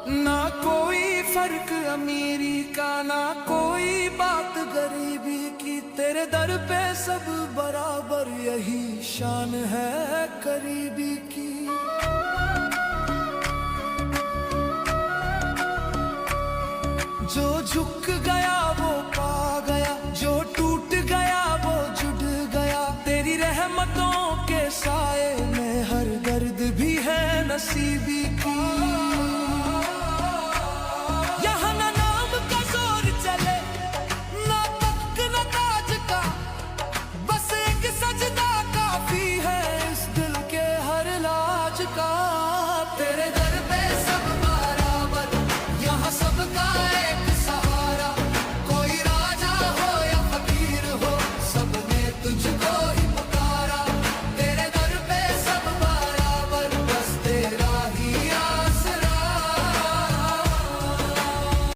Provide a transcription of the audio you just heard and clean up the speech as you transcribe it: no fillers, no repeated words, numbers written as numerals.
ना कोई फर्क अमीरी का, ना कोई बात गरीबी की, तेरे दर पे सब बराबर, यही शान है करीबी की। जो झुक गया वो पा